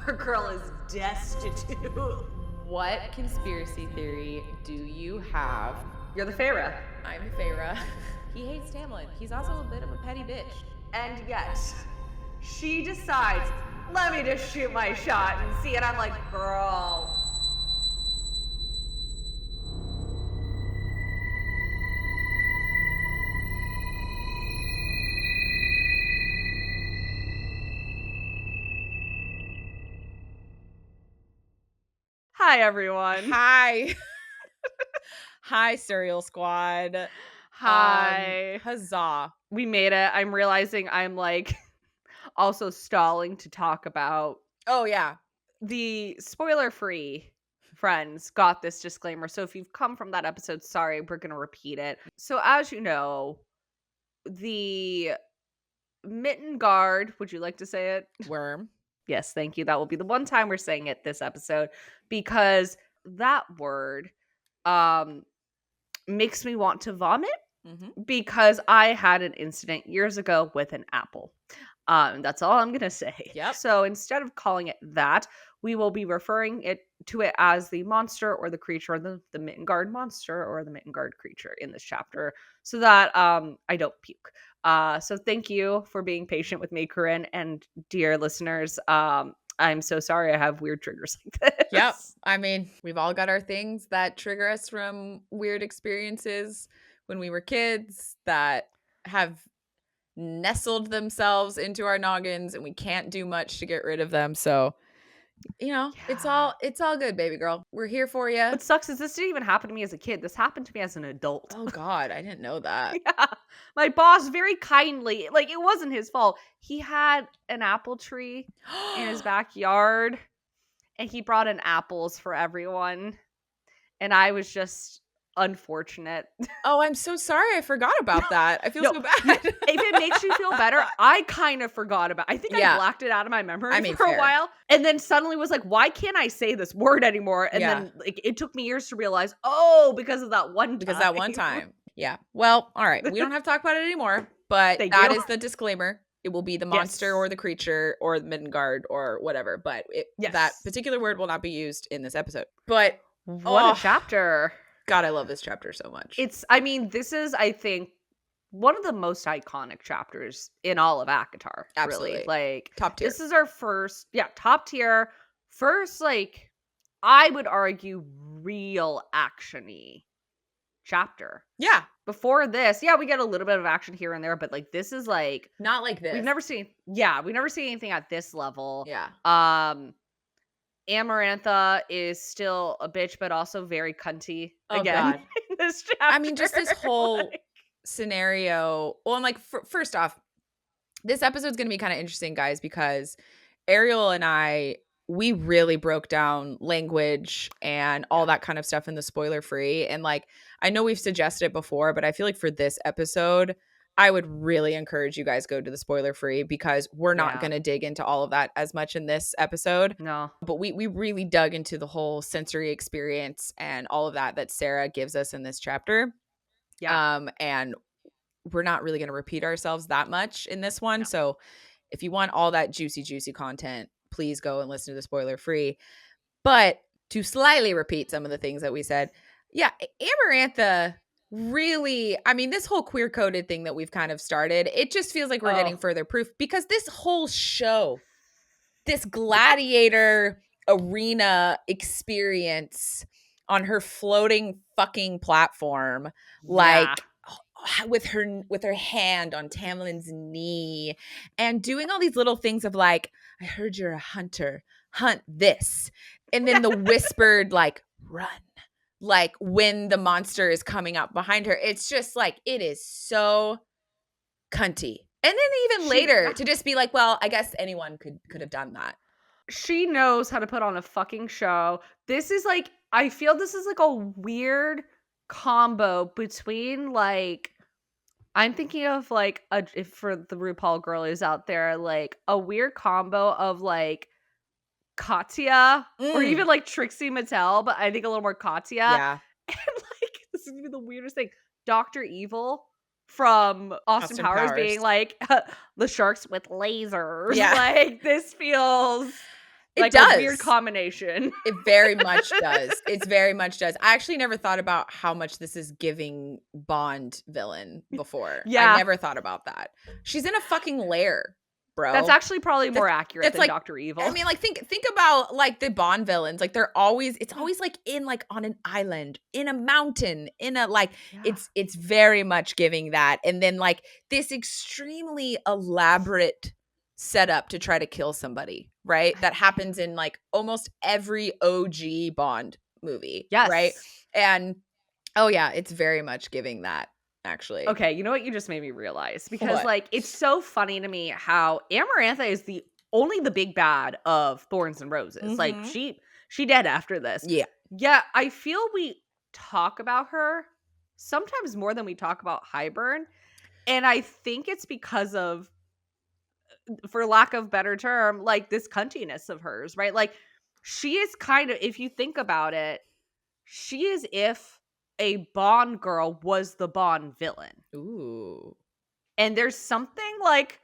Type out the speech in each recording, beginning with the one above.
Our girl is destitute. What conspiracy theory do you have? You're the Feyre. I'm Feyre. He hates Tamlin. He's also a bit of a petty bitch. And yet, she decides, let me just shoot my shot and see it. I'm like, girl. Hi, everyone. Hi. Hi, Serial Squad. Hi. Huzzah. We made it. I'm realizing I'm like also stalling to talk about Oh, yeah. the spoiler-free friends got this disclaimer. So if you've come from that episode, sorry, we're going to repeat it. So as you know, the mitten guard, would you like to say it? Worm. Yes, thank you. That will be the one time we're saying it this episode because that word makes me want to vomit because I had an incident years ago with an apple. That's all I'm going to say. Yep. So instead of calling it that, we will be referring to it as the monster or the creature, the mitten guard monster or the mitten guard creature in this chapter so that I don't puke. So thank you for being patient with me, Corryn, and dear listeners. I'm so sorry I have weird triggers like this. Yep. I mean, we've all got our things that trigger us from weird experiences when we were kids that have nestled themselves into our noggins and we can't do much to get rid of them. So, you know, it's all good, baby girl. We're here for you. What sucks is this didn't even happen to me as a kid. This happened to me as an adult. Oh God, I didn't know that. Yeah. My boss very kindly, like it wasn't his fault. He had an apple tree in his backyard and he brought in apples for everyone. And I was just unfortunate. Oh, I'm so sorry. I forgot about that. I feel so bad. If it makes you feel better, I kind of forgot about it. I think I blacked it out of my memory for a while. And then suddenly was like, why can't I say this word anymore? And then like it took me years to realize, oh, because of that one time. Because that one time. Yeah. Well, all right. We don't have to talk about it anymore, but that is the disclaimer. It will be the monster or the creature or the mitten guard or whatever. But that particular word will not be used in this episode. But what a chapter. God, I love this chapter so much. This is, I think, one of the most iconic chapters in all of ACOTAR. Absolutely. Really. Like, top tier. This is our first, top tier. First, like, I would argue, real action-y chapter. Yeah. Before this, we get a little bit of action here and there, but like this is like not like this. We've never seen anything at this level. Yeah. Amarantha is still a bitch, but also very cunty again. God. In this chapter. I mean, just this whole scenario. Well, I'm like, first off, this episode's going to be kind of interesting, guys, because Ariel and we really broke down language and all that kind of stuff in the spoiler free. And like, I know we've suggested it before, but I feel like for this episode, I would really encourage you guys go to the spoiler free because we're not going to dig into all of that as much in this episode. No. But we really dug into the whole sensory experience and all of that Sarah gives us in this chapter. Yeah. And we're not really going to repeat ourselves that much in this one. No. So if you want all that juicy content, please go and listen to the spoiler free. But to slightly repeat some of the things that we said, Amarantha really, I mean, this whole queer coded thing that we've kind of started, it just feels like we're getting further proof because this whole show, this Gladiator arena experience on her floating fucking platform, like with her hand on Tamlin's knee and doing all these little things of like, I heard you're a hunter, hunt this. And then the whispered like, run. Like when the monster is coming up behind her, it's just like, it is so cunty. And then even later to just be like, well, I guess anyone could have done that. She knows how to put on a fucking show. This is like, I feel this is like a weird combo between like, I'm thinking of like, if for the RuPaul girlies out there, like a weird combo of like Katya or even like Trixie Mattel, but I think a little more Katya. Yeah. And like, this is even the weirdest thing. Dr. Evil from Austin Powers being like, the sharks with lasers. Yeah. Like, this feels It like does. a weird combination. It very much does. It very much does. I actually never thought about how much this is giving Bond villain before. I Yeah. never thought about that. She's in a fucking lair, bro. That's actually probably more accurate that's than like- Dr. Evil. I mean, like think about like the Bond villains. Like it's always like in like on an island, in a mountain, in a like Yeah. it's very much giving that. And then like this extremely elaborate setup to try to kill somebody, right? That happens in like almost every OG Bond movie. Yes. Right. And oh yeah, it's very much giving that. Actually. Okay, you know what you just made me realize? Because What? like it's so funny to me how Amarantha is the only the big bad of Thorns and Roses. Like Mhm. she dead after this. Yeah. Yeah, I feel we talk about her sometimes more than we talk about Hybern. And I think it's because of, for lack of better term, like this cuntiness of hers, right? Like she is kind of, if you think about it, she is if a Bond girl was the Bond villain. Ooh. And there's something like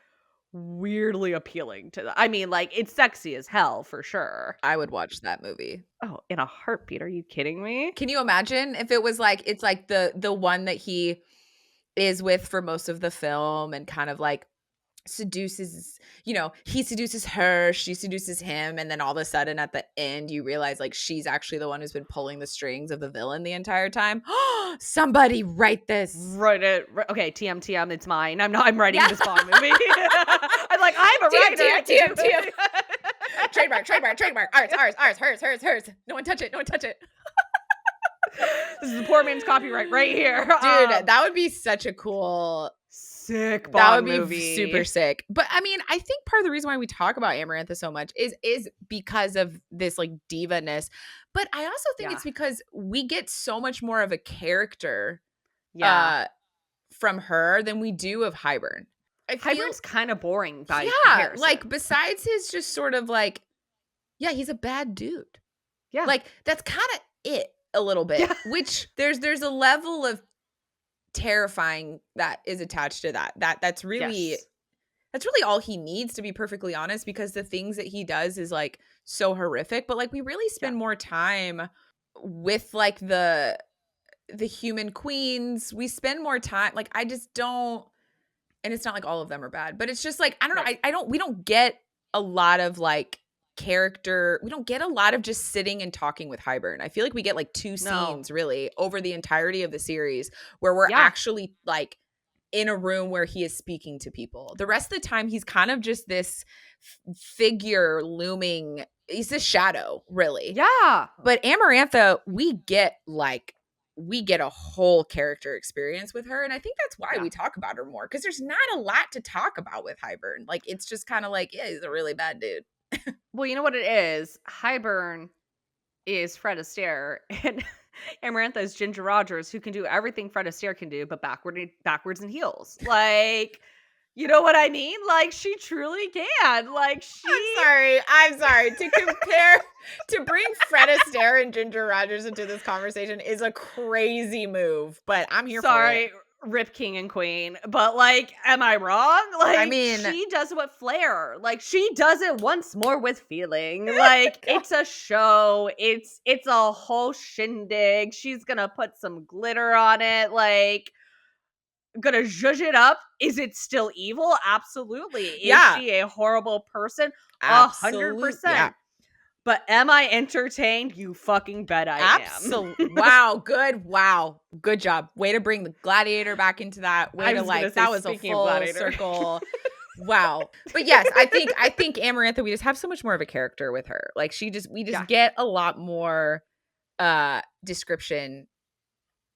weirdly appealing to that. I mean, like it's sexy as hell for sure. I would watch that movie. Oh, in a heartbeat. Are you kidding me? Can you imagine if it was like it's like the one that he is with for most of the film and kind of like seduces, he seduces her, she seduces him, and then all of a sudden at the end you realize like she's actually the one who's been pulling the strings of the villain the entire time. Somebody write this. Write it. Okay, TM, it's mine. I'm writing this Bond movie. I'm like, I'm a writer. TM. Trademark. Ours, hers. No one touch it. This is the poor man's copyright right here. Dude, that would be such a cool, sick Bond that would be movie. super sick. But I mean, I think part of the reason why we talk about Amarantha so much is because of this like diva-ness. But I also think it's because we get so much more of a character from her than we do of Hybern. Hybern's kind of boring by comparison. Like besides his just sort of like, yeah, he's a bad dude. Yeah. Like that's kind of it a little bit, which there's a level of terrifying that is attached to that's really all he needs, to be perfectly honest, because the things that he does is like so horrific. But like we really spend more time with like the human queens. We spend more time, like I just don't, and it's not like all of them are bad, but it's just like I don't know, we don't get a lot of like character. We don't get a lot of just sitting and talking with Hybern. I feel like we get like two scenes really over the entirety of the series where we're actually like in a room where he is speaking to people. The rest of the time he's kind of just this figure looming. He's this shadow, really. Yeah. But Amarantha, we get a whole character experience with her. And I think that's why we talk about her more, because there's not a lot to talk about with Hybern. Like it's just kind of like, yeah, he's a really bad dude. Well, you know what it is? Hybern is Fred Astaire, and Amarantha is Ginger Rogers, who can do everything Fred Astaire can do, but backwards and heels. Like, you know what I mean? Like, she truly can. Like, I'm sorry. To bring Fred Astaire and Ginger Rogers into this conversation is a crazy move, but I'm here for it. Rip King and Queen, but like, am I wrong? Like, I mean, she does it with flair. Like, she does it once more with feeling. Like, it's a show. It's a whole shindig. She's gonna put some glitter on it. Like, gonna zhuzh it up. Is it still evil? Absolutely. Is she a horrible person? 100%. But am I entertained? You fucking bet I am. Wow. Good job. Way to bring the Gladiator back into that. Way to like, that was a full circle. Wow. But yes, I think Amarantha, we just have so much more of a character with her. Like we just get a lot more description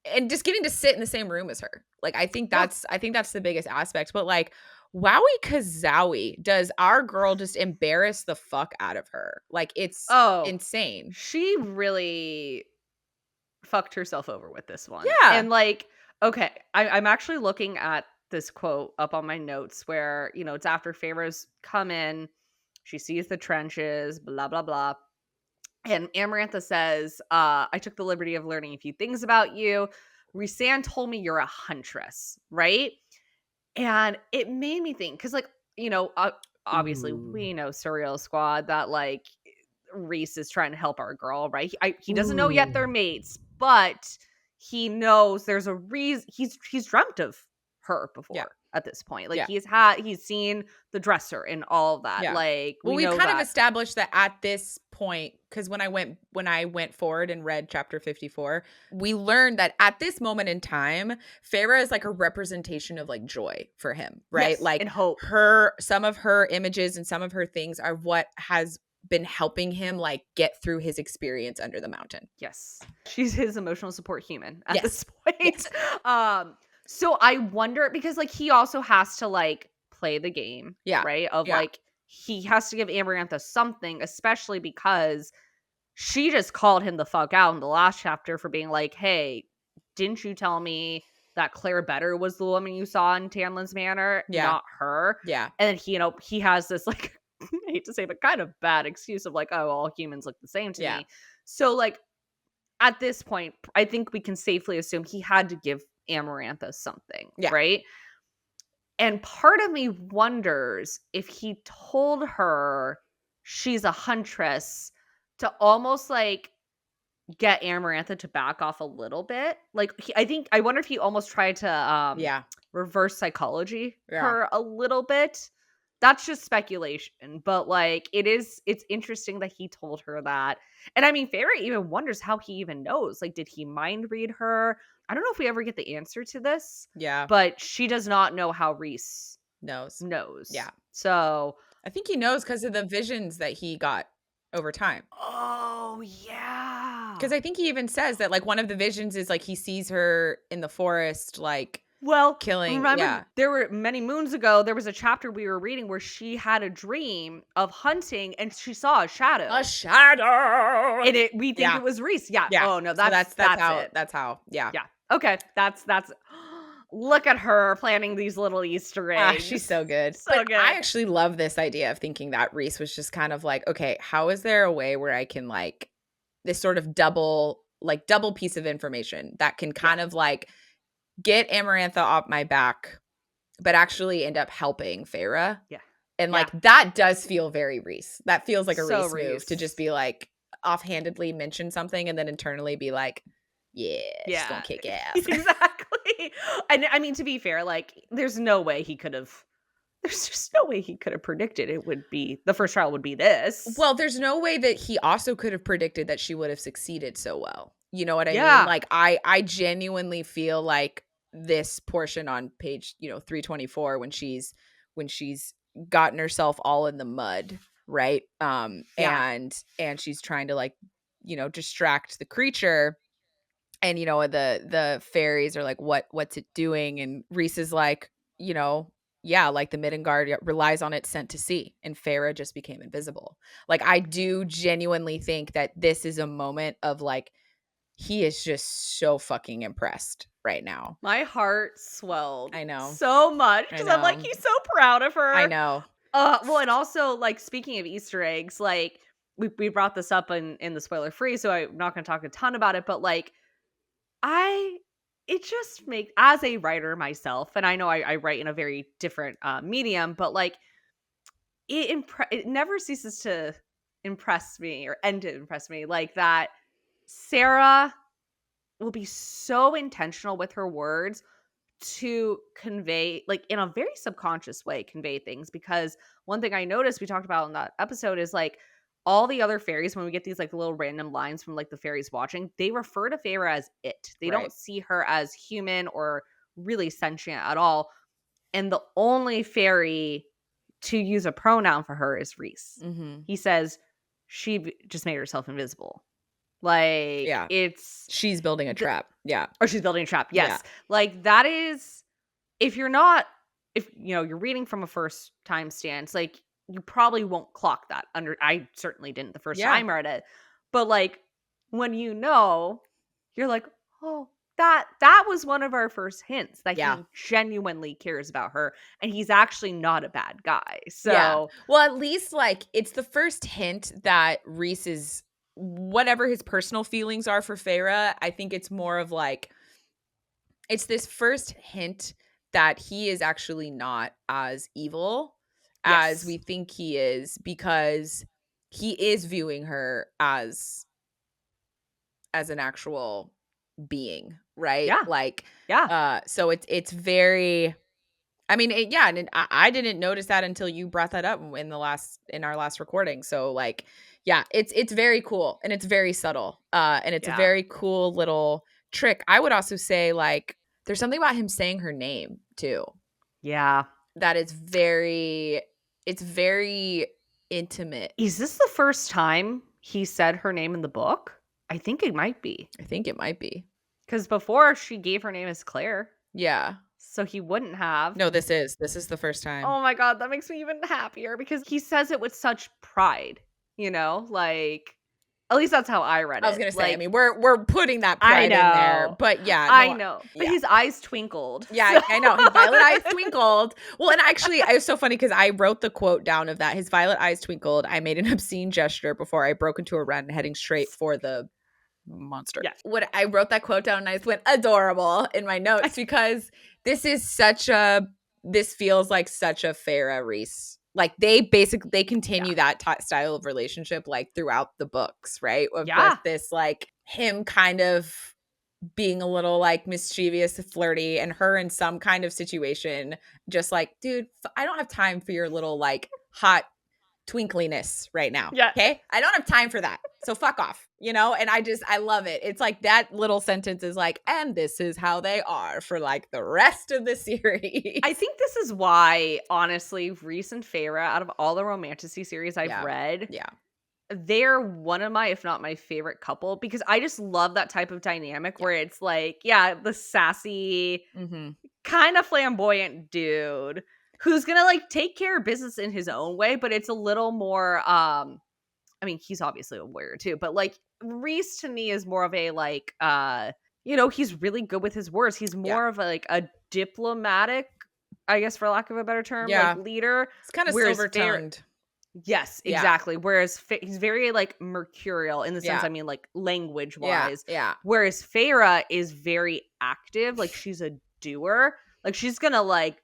and just getting to sit in the same room as her. Like I think that's the biggest aspect. But like, wowie kazowie, does our girl just embarrass the fuck out of her? Like it's insane. She really fucked herself over with this one. Yeah. And like, okay, I'm actually looking at this quote up on my notes where, it's after Feyre's come in, she sees the trenches, blah, blah, blah. And Amarantha says, I took the liberty of learning a few things about you. Rhys told me you're a huntress, right? And it made me think, because like, obviously we know Surreal Squad, that like Rhys is trying to help our girl, right? He doesn't know yet they're mates, but he knows there's a reason. He's dreamt of her before at this point. Like he's seen the dresser and all of that. Yeah. Like Well, we we know kind of that. established that at this point, because when I went forward and read chapter 54, we learned that at this moment in time, Feyre is like a representation of like joy for him, right? Yes, like and hope. Some of her images and some of her things are what has been helping him like get through his experience under the mountain. Yes. She's his emotional support human at Yes. this point. So I wonder, because like he also has to like play the game, right? Of like he has to give Amarantha something, especially because she just called him the fuck out in the last chapter for being like, "Hey, didn't you tell me that Claire Better was the woman you saw in Tamlin's Manor, not her?" Yeah. And then he has this like I hate to say, but kind of bad excuse of like, "Oh, all humans look the same to me." So like at this point, I think we can safely assume he had to give Amarantha something, right? And part of me wonders if he told her she's a huntress to almost like get Amarantha to back off a little bit. Like I wonder if he almost tried to reverse psychology her a little bit. That's just speculation, but like it's interesting that he told her that. And I mean, Feyre even wonders how he even knows. Like, did he mind read her? I don't know if we ever get the answer to this. Yeah. But she does not know how Rhys knows. Yeah. So I think he knows because of the visions that he got over time. Oh, yeah. Because I think he even says that like one of the visions is like he sees her in the forest, like killing. Remember, there were many moons ago, there was a chapter we were reading where she had a dream of hunting and she saw a shadow. A shadow. And we think it was Rhys. Yeah. Oh no, that's how it. That's how. Yeah. Yeah. Okay. That's look at her planning these little Easter eggs. She's so good. So good. I actually love this idea of thinking that Rhys was just kind of like, okay, how is there a way where I can like this sort of double piece of information that can kind of like get Amarantha off my back, but actually end up helping Feyre. Yeah. And like that does feel very Rhys. That feels like a So Rhys move to just be like offhandedly mention something and then internally be like, she's gonna kick ass. Exactly. And I mean, to be fair, like there's just no way he could have predicted it would be the first trial would be this. Well, there's no way that he also could have predicted that she would have succeeded so well. You know what I mean? Like I genuinely feel like this portion on page, 324 when she's gotten herself all in the mud, right? And she's trying to like, distract the creature. And the fairies are like, what's it doing? And Rhys is like, like the Midgard relies on its scent to see, and Feyre just became invisible. Like I do genuinely think that this is a moment of like he is just so fucking impressed right now. My heart swelled. I know so much because I'm like, he's so proud of her. I know. Well, and also like speaking of Easter eggs, like we brought this up in the spoiler free, so I'm not going to talk a ton about it, but like it just makes, as a writer myself, and I know I write in a very different medium, but like it never ceases to impress me or end to impress me, like that Sarah will be so intentional with her words to convey, like in a very subconscious way, convey things. Because one thing I noticed we talked about in that episode is like all the other fairies, when we get these like little random lines from like the fairies watching, they refer to Feyre as it. They don't see her as human or really sentient at all. And the only fairy to use a pronoun for her is Rhys. He says she just made herself invisible. Like she's building a trap. Or she's building a trap. Yes. Like that is, if you're reading from a first time stance, like you probably won't clock that I certainly didn't the first time I read it. But like when you're like, oh, that was one of our first hints that he genuinely cares about her and he's actually not a bad guy. So well, at least like it's the first hint that Rhys is, whatever his personal feelings are for Feyre, I think it's more of like it's this first hint that he is actually not as evil as we think he is, because he is viewing her as an actual being, right? Yeah. Like, Yeah. so it's very, I mean, yeah, and I didn't notice that until you brought that up in our last recording. So like, yeah, it's very cool and it's very subtle, and it's a Yeah. very cool little trick. I would also say like, there's something about him saying her name too Yeah. that is very, it's very intimate. Is this the first time he said her name in the book? I think it might be. I think it might be. Because before she gave her name as Claire. Yeah. So he wouldn't have. No, this is the first time. Oh my god, that makes me even happier because he says it with such pride, you know? Like, at least that's how I read it. I was gonna say, like, I mean, we're putting that I pride in there, know. but yeah, I no, know. But yeah. his eyes twinkled. Yeah, I know. His violet eyes twinkled. Well, and actually, it was so funny because I wrote the quote down of that. His violet eyes twinkled. I made an obscene gesture before I broke into a run, heading straight for the monster. Yeah. What I wrote that quote down and I just went adorable in my notes because this feels like such a Feyre Rhys. Like they continue that style of relationship like throughout the books, right? Of just this like him kind of being a little like mischievous, flirty, and her in some kind of situation just like, dude, I don't have time for your little like hot twinkliness right now. Yeah. Okay. I don't have time for that. So fuck off, you know? And I love it. It's like that little sentence is like, and this is how they are for like the rest of the series. I think this is why, honestly, Rhys and Feyre, out of all the romantasy series I've read, they're one of my, if not my favorite couple, because I just love that type of dynamic where it's like, the sassy, kind of flamboyant dude who's gonna like take care of business in his own way, but it's a little more I mean, he's obviously a warrior too, but like Rhys to me is more of a like he's really good with his words. He's more of a diplomatic, I guess for lack of a better term, like leader. It's kind of silver-tongued. Yes, exactly. Whereas he's very like mercurial in the sense, I mean, like language wise. Yeah. Whereas Feyre is very active, like she's a doer. Like she's gonna like,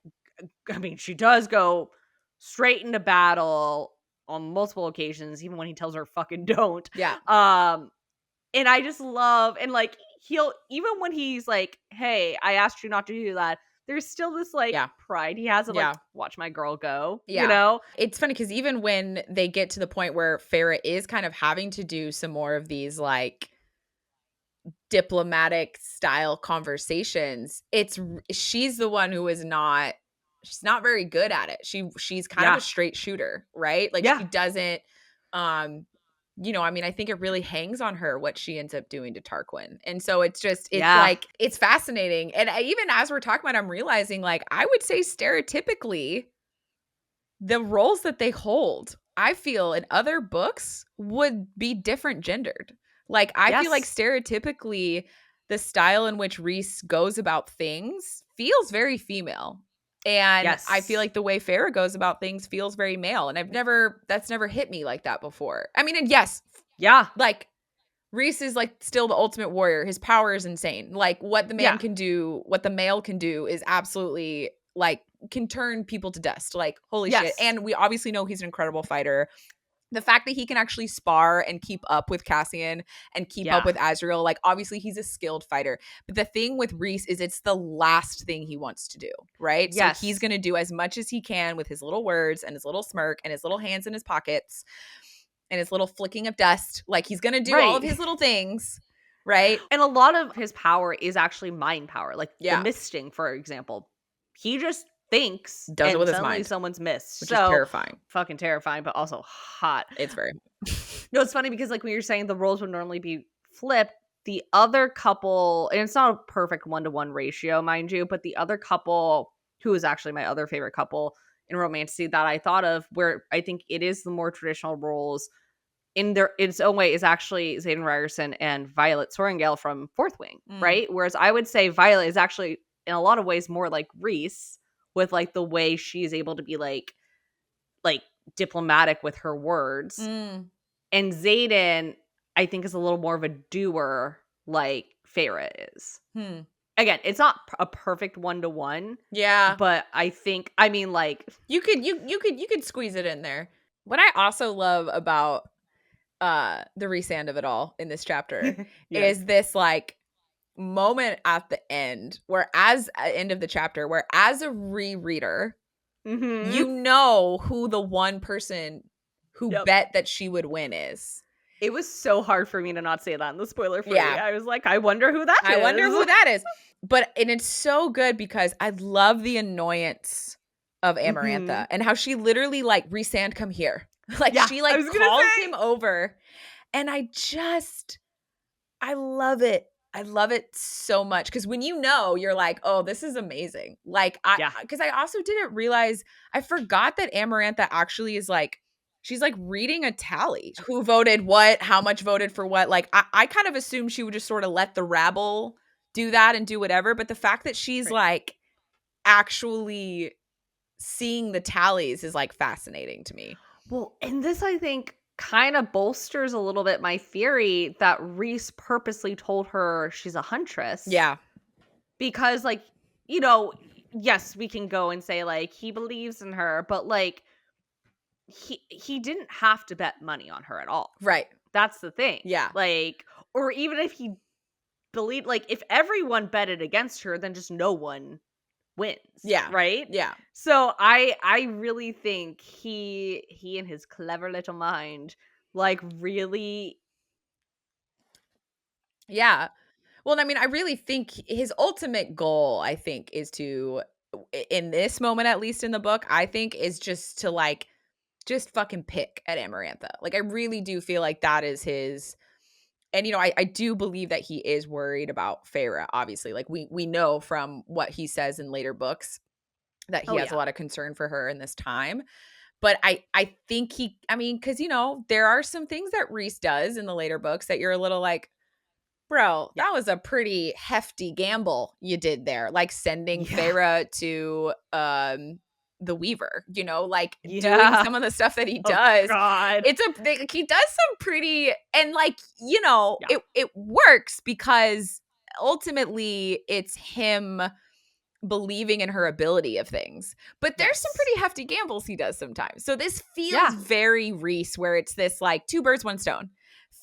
I mean, she does go straight into battle on multiple occasions, even when he tells her fucking don't. Yeah. And I just love, and like he'll, even when he's like, hey, I asked you not to do that, there's still this like pride he has of like, watch my girl go. You know? It's funny because even when they get to the point where Feyre is kind of having to do some more of these like diplomatic style conversations, she's the one who is not, she's not very good at it. She's kind of a straight shooter, right? Like she doesn't I mean, I think it really hangs on her what she ends up doing to Tarquin. And so it's like, it's fascinating. And even as we're talking about it, I'm realizing like, I would say stereotypically, the roles that they hold, I feel in other books would be different gendered. Like, I feel like stereotypically, the style in which Rhys goes about things feels very female. And I feel like the way Feyre goes about things feels very male. And that's never hit me like that before. I mean, and like Rhys is like still the ultimate warrior. His power is insane. Like what the man can do, what the male can do is absolutely like can turn people to dust. Like, holy shit. And we obviously know he's an incredible fighter. The fact that he can actually spar and keep up with Cassian and keep up with Azriel, like obviously he's a skilled fighter. But the thing with Rhys is it's the last thing he wants to do, right? So he's going to do as much as he can with his little words and his little smirk and his little hands in his pockets and his little flicking of dust. Like he's going to do all of his little things, right? And a lot of his power is actually mind power. Like the misting, for example. He just thinks does it with his mind. Someone's missed. Which is terrifying. Fucking terrifying, but also hot. It's very No, it's funny because like when you're saying the roles would normally be flipped, the other couple, and it's not a perfect 1-to-1 ratio, mind you, but the other couple, who is actually my other favorite couple in romantasy that I thought of, where I think it is the more traditional roles in its own way, is actually Xaden Ryerson and Violet Sorrengail from Fourth Wing, right? Whereas I would say Violet is actually in a lot of ways more like Rhys, with like the way she's able to be like diplomatic with her words. And Xaden, I think, is a little more of a doer like Feyre is. Again, it's not a perfect 1-to-1. Yeah. But I think, I mean, like you could squeeze it in there. What I also love about the Rhys of it all in this chapter Yes. is this like moment at the end where end of the chapter where as a rereader, you Mhm. know who the one person who Yep. bet that she would win is. It was so hard for me to not say that in the spoiler free. Yeah. I was like, I wonder who that I wonder is. who that is. And it's so good because I love the annoyance of Amarantha Mhm. and how she literally like, Rhys, come here. Like Yeah, she I like was gonna calls say. him over. And I love it. I love it so much because when you know, you're like, oh, this is amazing. Like Yeah. because I also didn't realize, I forgot that Amarantha actually is like, she's like reading a tally. Who voted what, how much voted for what. Like I kind of assumed she would just sort of let the rabble do that and do whatever. But the fact that she's Right. like actually seeing the tallies is like fascinating to me. Well, and this I think kind of bolsters a little bit my theory that Rhys purposely told her she's a huntress Yeah. because like, you know, yes, we can go and say like he believes in her, but like he didn't have to bet money on her at all. Right. That's the thing. Yeah. Like, or even if he believed, like, if everyone betted against her, then just no one wins. Yeah. Right. Yeah. So I really think he and his clever little mind like really. Yeah. Well, I mean, I really think his ultimate goal, I think, is to, in this moment, at least in the book, I think is just to like, just fucking pick at Amarantha. Like, I really do feel like that is his. And, you know, I do believe that he is worried about Feyre, obviously. Like, we know from what he says in later books that he Oh has a yeah. lot of concern for her in this time. But I think I mean, because, you know, there are some things that Rhys does in the later books that you're a little like, bro, Yeah. that was a pretty hefty gamble you did there. Like sending Yeah. Feyre to the Weaver, you know, like doing Yeah. some of the stuff that he Oh does. God. He does some pretty, and like, you know, Yeah. it works because ultimately it's him believing in her ability of things. But there's some Yes. pretty hefty gambles he does sometimes. So this feels Yeah. very Rhys, where it's this like two birds, one stone.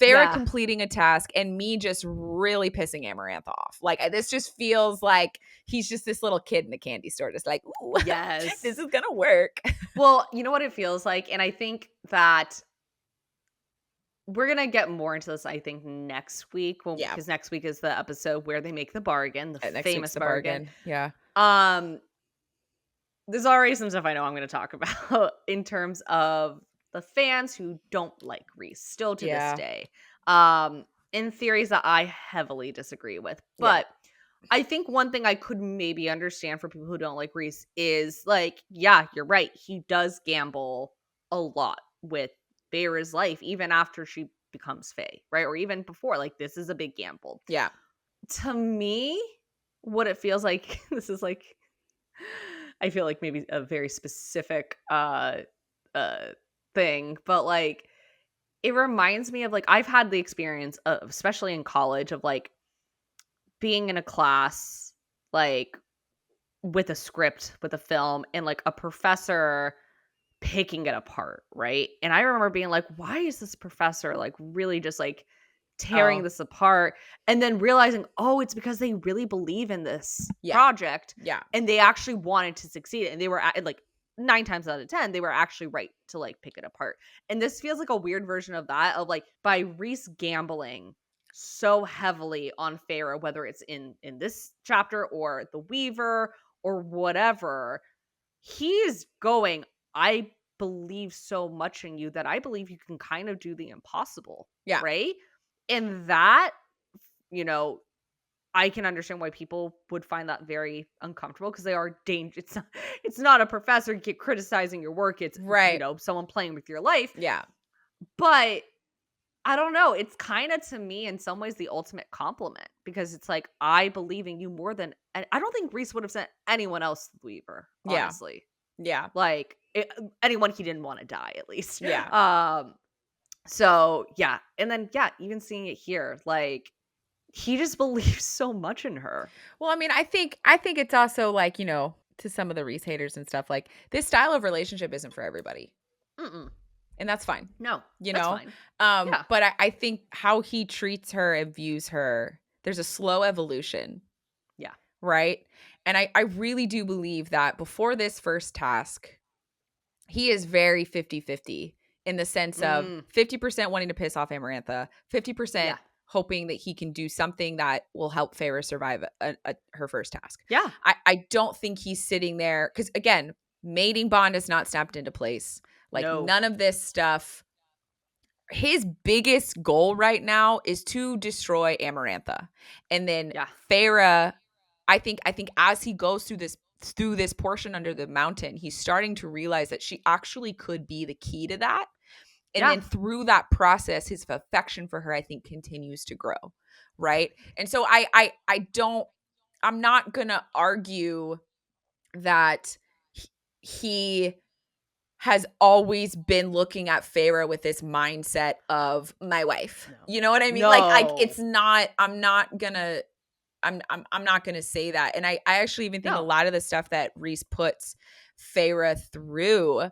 Feyre Yeah. completing a task and me just really pissing Amarantha off. Like this just feels like he's just this little kid in the candy store, just like, ooh, Yes. this is gonna work. Well, you know what it feels like, and I think that we're gonna get more into this, I think, next week. Well, Yeah. because next week is the episode where they make the bargain, the Next week's famous the bargain. bargain. Yeah. Um, there's already some stuff I know I'm gonna talk about in terms of the fans who don't like Reese still to this Yeah. day. Um, in theories that I heavily disagree with. Yeah. But I think one thing I could maybe understand for people who don't like Reese is like, yeah, you're right. He does gamble a lot with Feyre's life, even after she becomes Fae, right? Or even before. Like, this is a big gamble. Yeah. To me, what it feels like, this is like, I feel like maybe a very specific uh thing, but like it reminds me of like I've had the experience of, especially in college, of like being in a class like with a script, with a film, and like a professor picking it apart, right? And I remember being like, why is this professor like really just like tearing Oh, this apart? And then realizing, oh, it's because they really believe in this yeah. project Yeah. and they actually wanted to succeed. And they were like 9 times out of 10, they were actually right to like pick it apart. And this feels like a weird version of that, of like by Rhys gambling so heavily on Feyre, whether it's in this chapter or the Weaver or whatever, he is going, I believe so much in you that I believe you can kind of do the impossible, Yeah. right? And that, you know, I can understand why people would find that very uncomfortable because they are dangerous. It's not a professor criticizing your work. It's, you Right. know, someone playing with your life. Yeah. But I don't know. It's kind of, to me, in some ways, the ultimate compliment because it's like, I believe in you more than, and I don't think Reese would have sent anyone else to the Weaver, Yeah. honestly. Yeah. Like anyone he didn't want to die, at least. Yeah. So yeah, and then yeah, even seeing it here, like he just believes so much in her. Well, I mean, I think it's also like, you know, to some of the Reese haters and stuff, like this style of relationship isn't for everybody. Mm-mm. And that's fine. No, You that's know? fine. Yeah. But I think how he treats her and views her, there's a slow evolution, Yeah. right? And I really do believe that before this first task, he is very 50-50 in the sense of Mm, 50% wanting to piss off Amarantha, 50% yeah. hoping that he can do something that will help Feyre survive her first task. Yeah. I don't think he's sitting there because, again, mating bond is not snapped into place. Like, No. none of this stuff. His biggest goal right now is to destroy Amarantha. And then Yeah. Feyre, I think as he goes through this portion under the mountain, he's starting to realize that she actually could be the key to that. And Yeah. then through that process, his affection for her, I think, continues to grow. Right. And so I'm not gonna argue that he has always been looking at Feyre with this mindset of my wife. No. You know what I mean? Like No. it's not, I'm not gonna say that. And I actually even think a No. lot of the stuff that Rhys puts Feyre through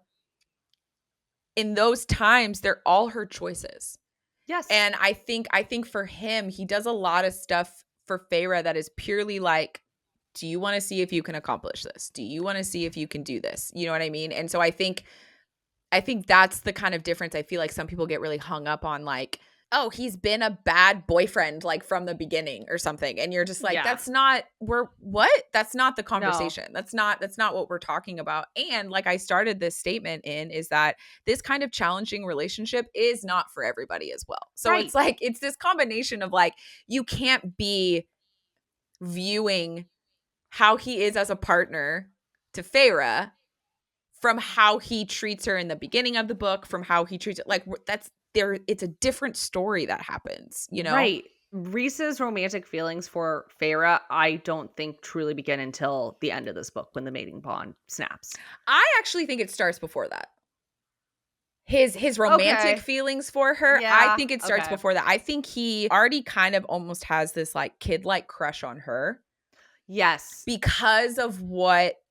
in those times, they're all her choices. Yes. And I think for him, he does a lot of stuff for Feyre that is purely like, do you want to see if you can accomplish this? Do you want to see if you can do this? You know what I mean? And so I think that's the kind of difference. I feel like some people get really hung up on, like, oh, he's been a bad boyfriend, like, from the beginning or something. And you're just like, Yeah. that's not that's not the No. conversation. That's not what we're talking about. And like I started this statement in, is that this kind of challenging relationship is not for everybody as well. So Right. it's like, it's this combination of, like, you can't be viewing how he is as a partner to Feyre from how he treats her in the beginning of the book, from how he treats it. Like, that's there. It's a different story that happens, you know? Right. Rhys's romantic feelings for Feyre, I don't think truly begin until the end of this book when the mating bond snaps. I actually think it starts before that. His romantic Okay. feelings for her, I Yeah. think it starts Okay. before that. I think he already kind of almost has this, like, kid-like crush on her Yes. because of what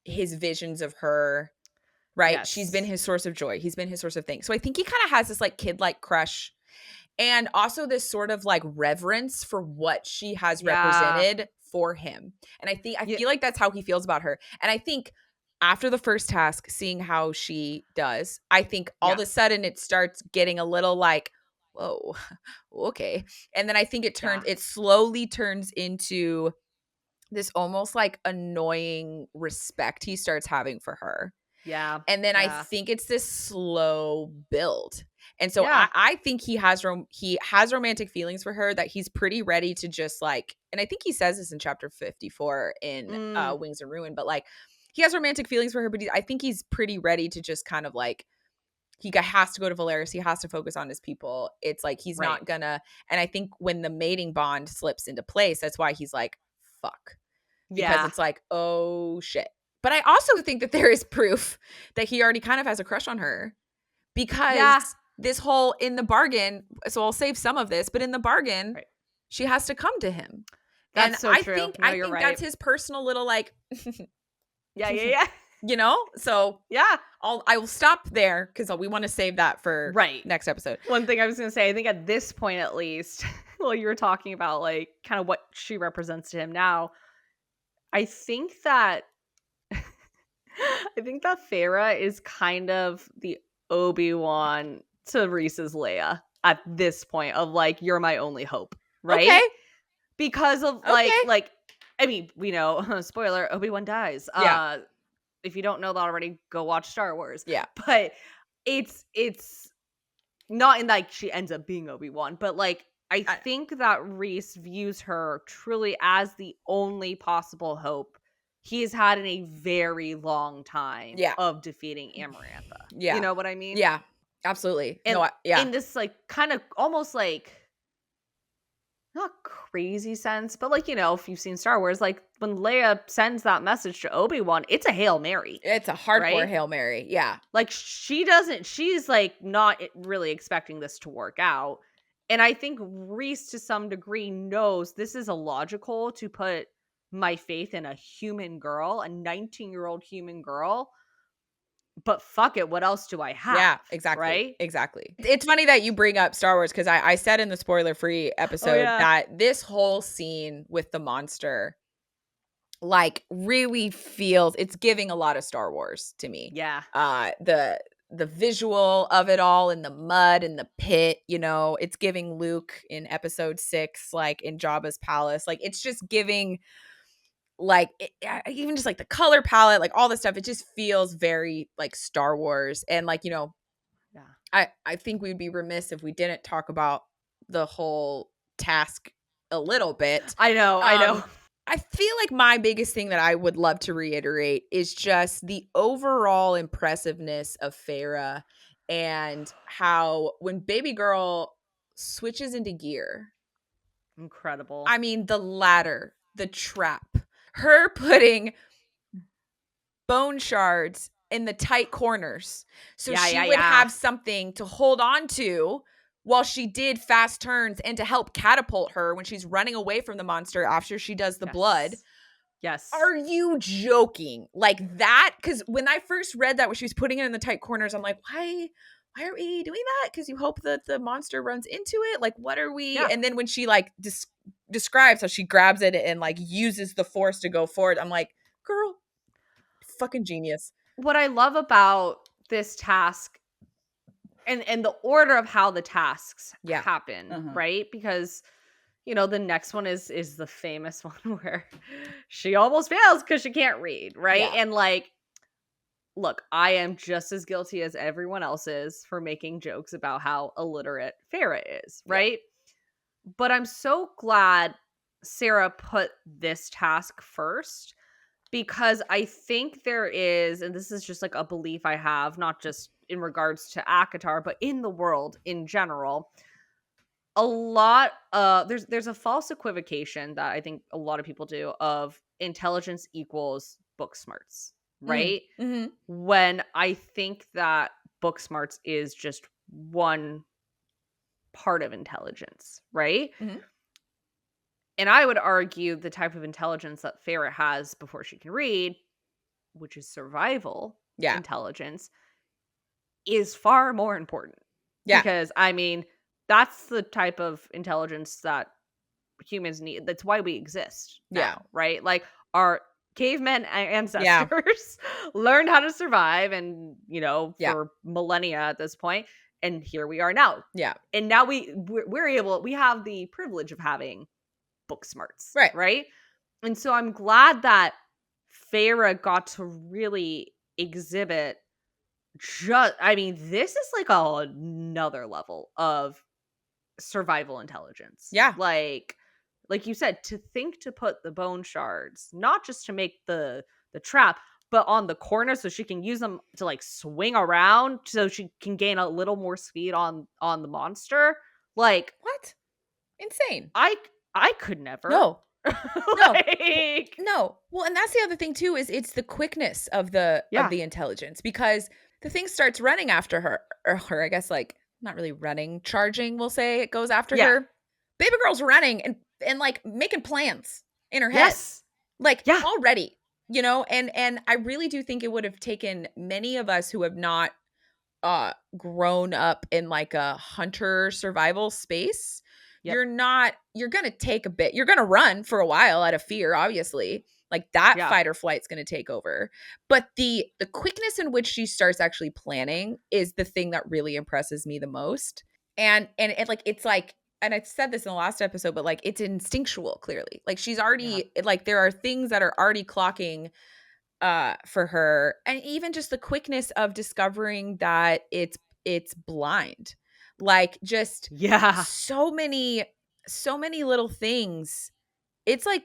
his visions of her, right? She's been Yes. his source of joy. He's been his source of things. So I think he kind of has this, like, kid-like crush, and also this sort of, like, reverence for what she has Yeah. represented for him. And I Yeah. feel like that's how he feels about her. And I think after the first task, seeing how she does, I think all of Yeah. a sudden it starts getting a little like, whoa, okay. And then I think Yeah. it slowly turns into this almost like annoying respect he starts having for her. Yeah. And then I Yeah. think it's this slow build. And so Yeah. I think he has romantic feelings for her that he's pretty ready to just, like, and I think he says this in chapter 54 in Mm, Wings of Ruin, but, like, he has romantic feelings for her, but I think he's pretty ready to just kind of, like, has to go to Valeris. He has to focus on his people. It's like he's right. not gonna, and I think when the mating bond slips into place, that's why he's like, fuck, because Yeah. it's like, oh shit. But I also think that there is proof that he already kind of has a crush on her, because Yeah. this whole, in the bargain, so I'll save some of this, but in the bargain, Right. she has to come to him. And That's so true. No, I you're think right. that's his personal little, like, Yeah. Yeah. Yeah. you know? So Yeah. I will stop there because we want to save that for Right. next episode. One thing I was going to say, I think at this point, at least, while you were talking about, like, kind of what she represents to him now, I think that Feyre is kind of the Obi-Wan to Rhys's Leia at this point of, like, you're my only hope, Okay. right? Because of Okay. I mean, we know, spoiler, Obi-Wan dies. Yeah. If you don't know that already, go watch Star Wars. Yeah. But it's not in, like, she ends up being Obi-Wan, but, like, I think that Rhys views her truly as the only possible hope he's had in a very long time Yeah. of defeating Amarantha. Yeah. You know what I mean? Yeah. Absolutely. And No, yeah. in this, like, kind of almost, like, not crazy sense, but, like, if you've seen Star Wars, like, when Leia sends that message to Obi-Wan, it's a Hail Mary, It's a hardcore right? Hail Mary. Yeah. Like, she's, like, not really expecting this to work out. And I think Rhys, to some degree, knows this is illogical to put my faith in a human girl, a 19-year-old human girl, but fuck it, what else do I have? Yeah, exactly. Right? Exactly. It's funny that you bring up Star Wars because I said in the spoiler-free episode yeah. that this whole scene with the monster like really feels it's giving a lot of Star Wars to me. Yeah. The visual of it all in the mud and the pit, you know, it's giving Luke in episode 6, like in Jabba's palace. Like it's just giving like even just like the color palette, like all this stuff, it just feels very like Star Wars. And like, you know, Yeah. I think we'd be remiss if we didn't talk about the whole task a little bit. I know. I feel like my biggest thing that I would love to reiterate is just the overall impressiveness of Feyre and how when baby girl switches into gear, Incredible. I mean, the ladder, the trap, her putting bone shards in the tight corners so she would have something to hold on to while she did fast turns and to help catapult her when she's running away from the monster after she does the blood. Yes. Are you joking? Like that? Because when I first read that when she was putting it in the tight corners, I'm like, why are we doing that? Because you hope that the monster runs into it? Like, what are we? Yeah. And then when she like describes how she grabs it and like uses the force to go forward, I'm like, girl, fucking genius. What I love about this task and the order of how the tasks happen, right? Because you know, the next one is the famous one where she almost fails because she can't read, right? Yeah. And like, look, I am just as guilty as everyone else is for making jokes about how illiterate Feyre is, right? Yeah. But I'm so glad Sarah put this task first because I think there is, and this is just like a belief I have, not just in regards to ACOTAR, but in the world in general, a lot there's a false equivocation that I think a lot of people do of intelligence equals book smarts, right? Mm-hmm. When I think that book smarts is just one part of intelligence, right? Mm-hmm. And I would argue the type of intelligence that Feyre has before she can read, which is survival intelligence, is far more important. Yeah. Because I mean, that's the type of intelligence that humans need. That's why we exist now, right? Like our cavemen ancestors learned how to survive and, you know, for millennia at this point, and here we are now. Yeah. And now we have the privilege of having book smarts, right? And so I'm glad that Feyre got to really exhibit this is like another level of survival intelligence. Yeah. Like you said, to think to put the bone shards, not just to make the trap, but on the corner so she can use them to like swing around so she can gain a little more speed on the monster. Like, what? Insane. I could never. No. Like, no. Well, and that's the other thing too, is it's the quickness of the intelligence, because the thing starts running after her, I guess, like not really running, charging, we'll say, it goes after her. Baby girl's running and like making plans in her head. Like already, you know, and I really do think it would have taken many of us who have not grown up in like a hunter survival space. You're going to take a bit. You're going to run for a while out of fear, obviously. Like that fight or flight's going to take over. But the quickness in which she starts actually planning is the thing that really impresses me the most. And like, it's like, and I said this in the last episode, but like, it's instinctual, clearly. Like she's already, like there are things that are already clocking for her. And even just the quickness of discovering that it's blind. Like just so many little things. It's like,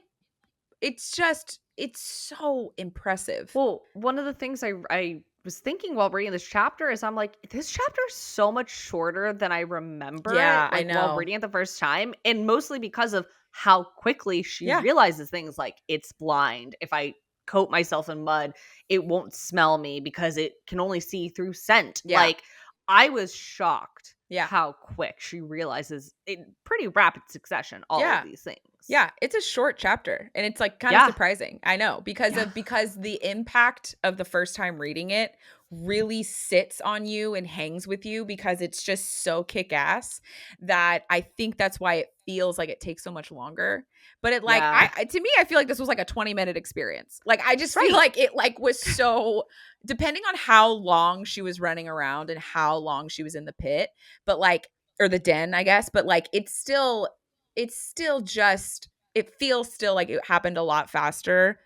it's so impressive. Well, one of the things I was thinking while reading this chapter is I'm like, this chapter is so much shorter than I remember I know. while reading it the first time. And mostly because of how quickly she realizes things like it's blind. If I coat myself in mud, it won't smell me because it can only see through scent. Like I was shocked how quick she realizes in pretty rapid succession all of these things. Yeah, it's a short chapter and it's like kind of surprising. I know because the impact of the first time reading it really sits on you and hangs with you because it's just so kick-ass that I think that's why it feels like it takes so much longer. But it like Yeah. to me, I feel like this was like a 20-minute experience. Like I just feel Right. like it like was so depending on how long she was running around and how long she was in the pit, but like or the den, I guess, but like it's still just it feels still like it happened a lot faster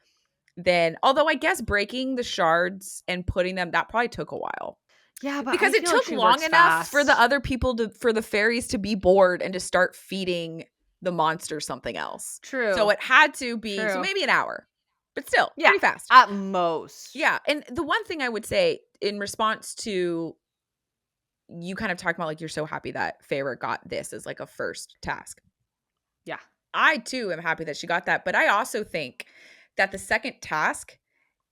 than although I guess breaking the shards and putting them that probably took a while. Yeah, but Because I it feel like took she long works enough for the fast. other people to for the fairies to be bored and to start feeding the monster something else. So True. it had to be so True. maybe an hour. But still, Yeah. pretty fast. At most. Yeah, and the one thing I would say in response to you kind of talking about like you're so happy that Feyre got this as like a first task. Yeah. I too am happy that she got that, but I also think that the second task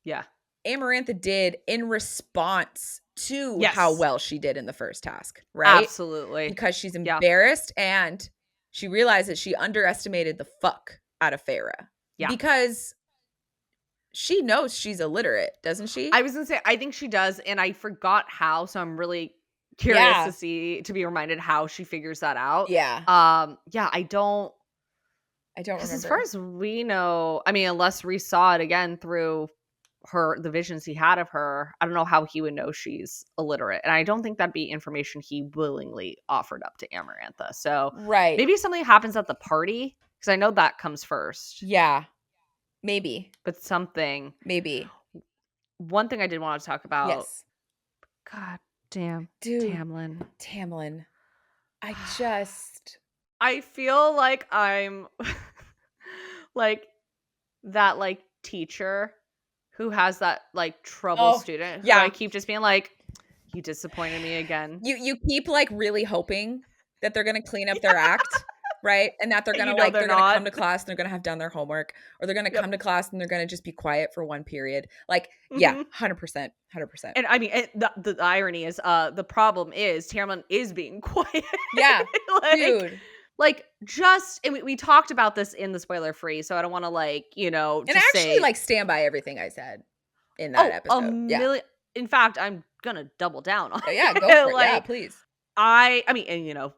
Yeah. Amarantha did in response to Yes. how well she did in the first task, right? Absolutely. Because she's Yeah. embarrassed and she realized that she underestimated the fuck out of Feyre. Yeah. Because she knows she's illiterate, doesn't she? I was gonna say, I think she does, and I forgot how, so I'm really curious to be reminded how she figures that out. Yeah. Yeah, I don't remember. as far as we know, I mean, unless Rhys saw it again through the visions he had of her, I don't know how he would know she's illiterate. And I don't think that'd be information he willingly offered up to Amarantha. So Right. maybe something happens at the party, because I know that comes first. Yeah. Maybe. But something. Maybe. One thing I did want to talk about. Yes. God damn. Dude. Tamlin. I feel like I'm like that like teacher who has that like trouble student. Yeah. Who I keep just being like, you disappointed me again. You keep like really hoping that they're gonna clean up their act. Right? And that they're gonna like they're gonna come to class and they're gonna have done their homework, or they're gonna come to class and they're gonna just be quiet for one period. Like, yeah, 100%. And I mean, the irony is, the problem is Tamlin is being quiet. Yeah, like, dude. Like, just and we talked about this in the spoiler free, so I don't want to like and actually like stand by everything I said in that episode. In fact, I'm gonna double down on yeah, go for it. Like, yeah, please. I mean, and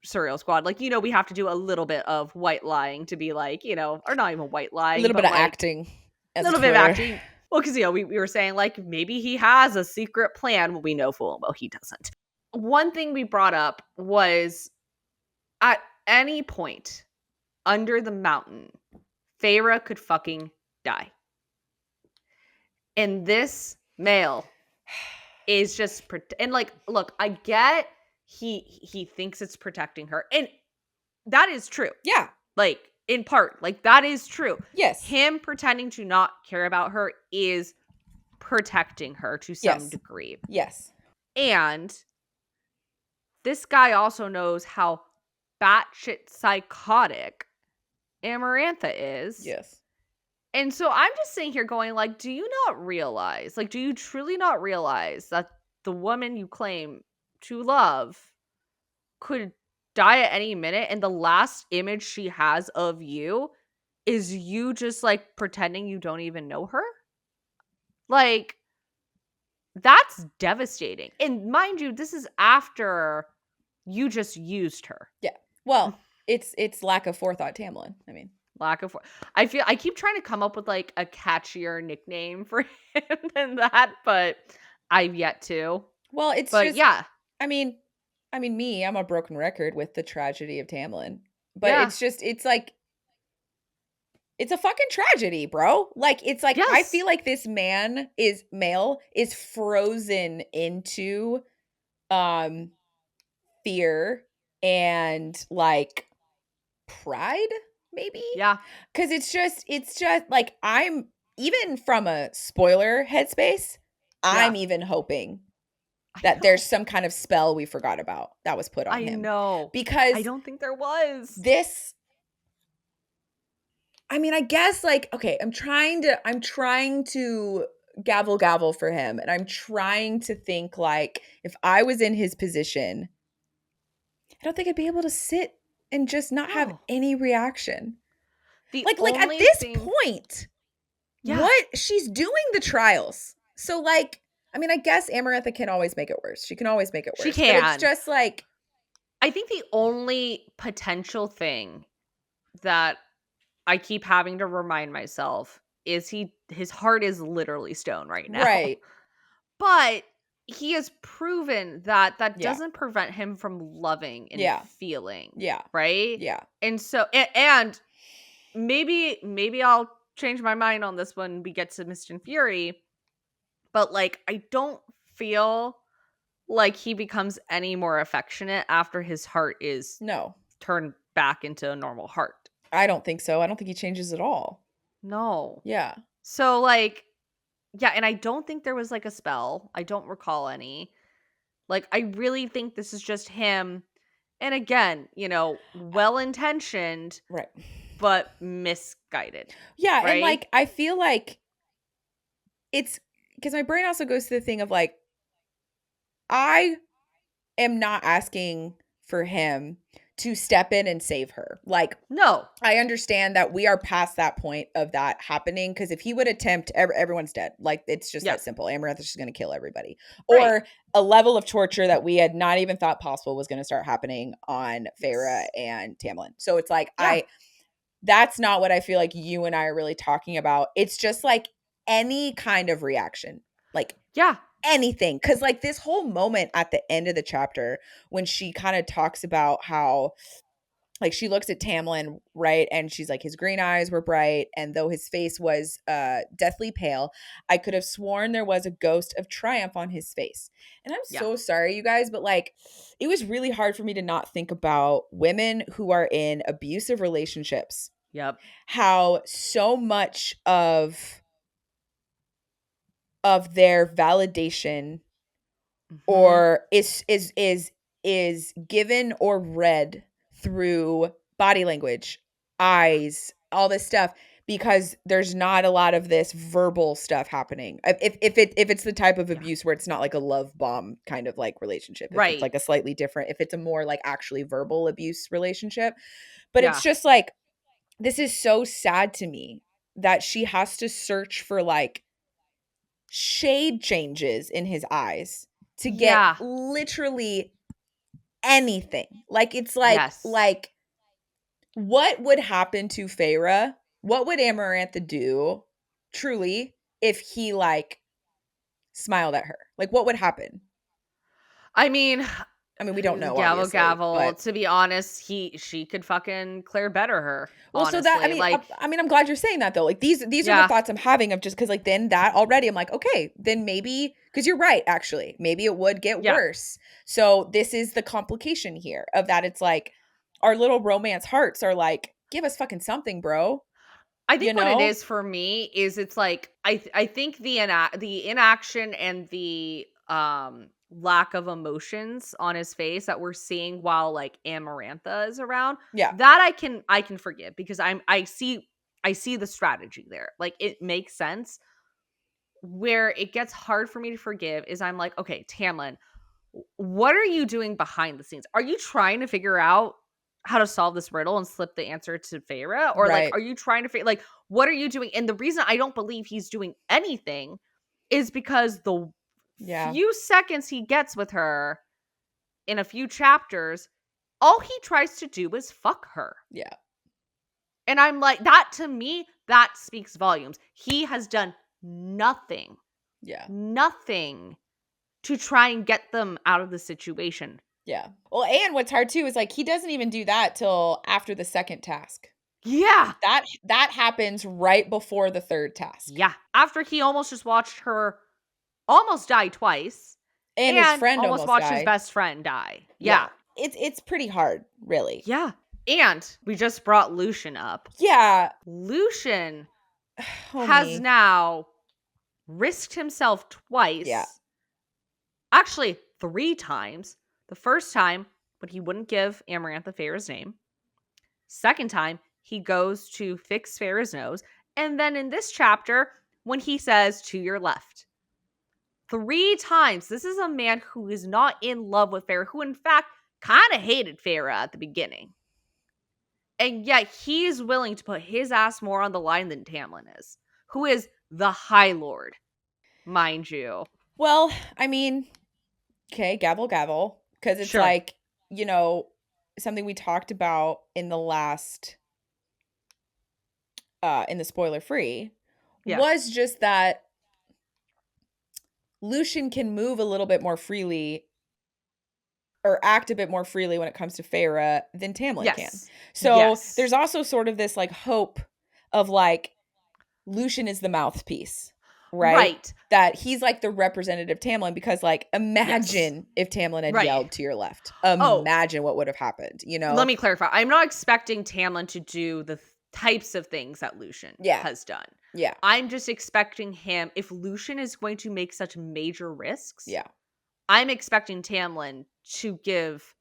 Surreal Squad, like, we have to do a little bit of white lying to be like, or not even white lying, a little bit of like, acting. A little bit of acting. Well, because, we were saying, like, maybe he has a secret plan. Well, we know full well he doesn't. One thing we brought up was at any point under the mountain, Feyre could fucking die. And this male is just, and like, look, I get he thinks it's protecting her. And that is true. Yeah. Like, in part, like, that is true. Yes. Him pretending to not care about her is protecting her to some degree. Yes. And this guy also knows how batshit psychotic Amarantha is. Yes. And so I'm just sitting here going, like, do you truly not realize that the woman you claim to love could die at any minute, and the last image she has of you is you just like pretending you don't even know her? Like, that's devastating. And mind you, this is after you just used her. Yeah. Well, it's lack of forethought, Tamlin. I mean, I keep trying to come up with like a catchier nickname for him than that, but I've yet to. Well, yeah. I mean, I'm a broken record with the tragedy of Tamlin. But it's like it's a fucking tragedy, bro. Like, it's like, I feel like this male is frozen into fear and like pride, maybe. Yeah. Because it's just like, I'm even from a spoiler headspace, I'm even hoping that there's some kind of spell we forgot about that was put on him. I know. Because I don't think there was. This, I mean, I guess like, okay, I'm trying to gavel for him. And I'm trying to think like, if I was in his position, I don't think I'd be able to sit and just not have any reaction. Like at this point, what she's doing the trials. So like, I mean, I guess Amarantha can always make it worse. She can always make it worse. She But it's can. just like, I think the only potential thing that I keep having to remind myself is his heart is literally stone right now. right. But he has proven that that Yeah. doesn't prevent him from loving and Yeah. feeling, Yeah. right? Yeah. And so and maybe I'll change my mind on this when we get to Mist and Fury, but like I don't feel like he becomes any more affectionate after his heart is No, turned back into a normal heart. I don't think so. I don't think he changes at all. No. Yeah. So like yeah, and I don't think there was like a spell. I don't recall any. Like I really think this is just him, and again, well-intentioned Right. but misguided, Yeah. And right? like, I feel like it's because my brain also goes to the thing of like, I am not asking for him to step in and save her. Like, No. I understand that we are past that point of that happening because if he would attempt, everyone's dead. Like, it's just Yeah. that simple. Amarantha's just going to kill everybody. Right. Or a level of torture that we had not even thought possible was going to start happening on Feyre and Tamlin. So it's like, Yeah. that's not what I feel like you and I are really talking about. It's just like any kind of reaction. Like, Yeah. anything. Because like this whole moment at the end of the chapter when she kind of talks about how like she looks at Tamlin, right? And she's like, his green eyes were bright, and though his face was deathly pale, I could have sworn there was a ghost of triumph on his face. And I'm Yeah. so sorry, you guys, but like it was really hard for me to not think about women who are in abusive relationships. Yep. How so much of their validation Mhm. or is given or read through body language, eyes, all this stuff because there's not a lot of this verbal stuff happening. If it's the type of Yeah. abuse where it's not like a love bomb kind of like relationship, if it's Right. like a slightly different, if it's a more like actually verbal abuse relationship, but Yeah. it's just like this is so sad to me that she has to search for like shade changes in his eyes to get Yeah. literally anything. Like it's Yes. like what would happen to Feyre? What would Amarantha do truly if he like smiled at her? Like what would happen? I mean, I mean, we don't know gavel obviously, gavel. but To be honest, she could fucking Claire better her, well, so that honestly. Like, I mean, I'm glad you're saying that though. Like these are the yeah. thoughts I'm having of just because like then that already I'm like, okay, then maybe because you're right, actually, maybe it would get Yeah. worse. So this is the complication here of that. It's like our little romance hearts are like, give us fucking something, bro. I You think what it know? is for me is it's like I think the inaction and the lack of emotions on his face that we're seeing while like Amarantha is around, Yeah, that I can forgive because I see the strategy there. Like it makes sense. Where it gets hard for me to forgive is I'm like, okay, Tamlin, what are you doing behind the scenes? Are you trying to figure out how to solve this riddle and slip the answer to Feyre? Or like, right. are you trying to figure like what are you doing? And the reason I don't believe he's doing anything is because the Yeah, few seconds he gets with her in a few chapters, all he tries to do is fuck her. yeah, And I'm like, that to me, that speaks volumes. He has done nothing, yeah, nothing to try and get them out of the situation. yeah. Well, and what's hard too is like he doesn't even do that till after the second task. Yeah. That happens right before the third task. Yeah. After he almost just watched her almost die twice And his and friend almost almost watched his died. best friend die. Yeah. Yeah. It's pretty hard, really. Yeah. And we just brought Lucien up. Yeah. Lucien has Homie. now risked himself twice. Yeah. Actually, 3 times. The first time when he wouldn't give Amarantha Feyre's name. Second time, he goes to fix Feyre's nose. And then in this chapter, when he says, to your left. 3 times. This is a man who is not in love with Feyre, who in fact kind of hated Feyre at the beginning. And yet he is willing to put his ass more on the line than Tamlin is, who is the High Lord, mind you. Well, I mean, okay, gavel, gavel. Because it's Sure. like, something we talked about in the last, in the spoiler free, Yeah. was just that Lucien can move a little bit more freely or act a bit more freely when it comes to Feyre than Tamlin can. Yes. So Yes. there's also sort of this like hope of like Lucien is the mouthpiece, right? Right. That he's like the representative Tamlin because like Yes. imagine if Tamlin had Right. yelled to your left. Oh, Imagine what would have happened, let me clarify. I'm not expecting Tamlin to do the types of things that Lucien Yeah. has done. Yeah. I'm just expecting him, if Lucien is going to make such major risks, Yeah. I'm expecting Tamlin to give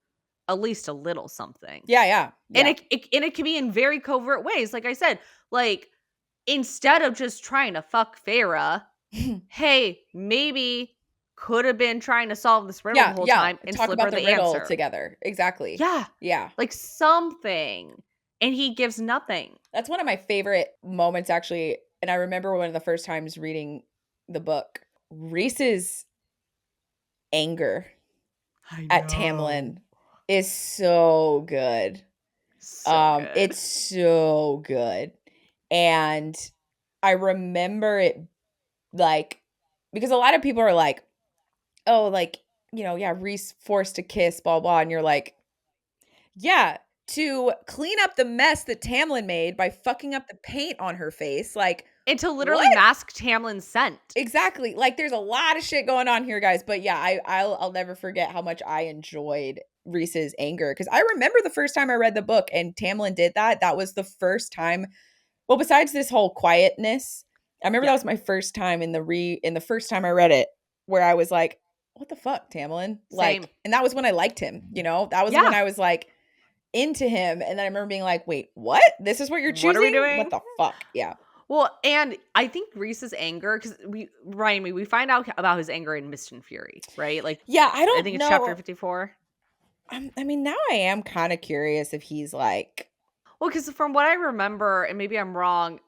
at least a little something. Yeah, yeah. And Yeah. it can be in very covert ways. Like I said, like instead of just trying to fuck Feyre, hey, maybe could have been trying to solve this riddle the Yeah, whole yeah. time and Talk slip about her the the riddle answer. together. Exactly. Yeah. Yeah. Like something. And he gives nothing. That's one of my favorite moments actually, and I remember one of the first times reading the book. Rhys's anger I at know. Tamlin is so good. So good. It's so good. And I remember it like because a lot of people are like, "Oh, like, yeah, Rhys forced a kiss, blah blah," and you're like, "Yeah, to clean up the mess that Tamlin made by fucking up the paint on her face." Like, And to literally what? mask Tamlin's scent. Exactly. Like there's a lot of shit going on here, guys. But yeah, I'll never forget how much I enjoyed Rhys's anger because I remember the first time I read the book and Tamlin did that. That was the first time. Well, besides this whole quietness, I remember that Yeah. was my first time in the first time I read it where I was like, "What the fuck, Tamlin?" Same. Like, and that was when I liked him. That was when Yeah. I was like into him, and then I remember being like, "Wait, what? This is what you're What are we choosing? What doing? the fuck?" Yeah. Well, and I think Rhys's anger, because we find out about his anger in Mist and Fury, right? Like, Yeah, I I don't think it's chapter know. 54. I mean, now I am kind of curious if he's like, Well, because from what I remember, and maybe I'm wrong,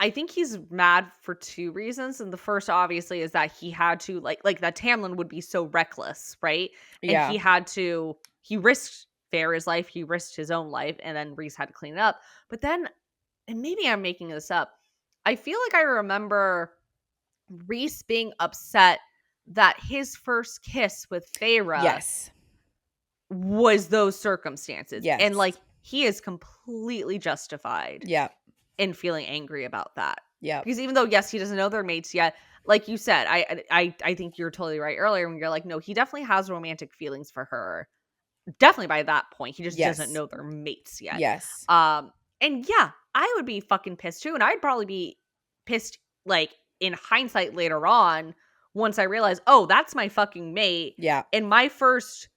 I think he's mad for two reasons. And the first, obviously, is that he had to, like that Tamlin would be so reckless, right? And yeah, he risked Feyre's life, he risked his own life, and then Rhys had to clean it up. But then, and maybe I'm making this up, I feel like I remember Rhys being upset that his first kiss with Feyre yes, was those circumstances. And like yes, he is completely justified yeah, in feeling angry about that. yeah, Because even though yes, he doesn't know they're mates yet, like you said, I think you're totally right earlier when you're like, no, he definitely has romantic feelings for her. Definitely by that point. He just doesn't yes, know they're mates yet. yes, Um and yeah, I would be fucking pissed too. And I'd probably be pissed like in hindsight later on once I realize, oh, that's my fucking mate. yeah, And my first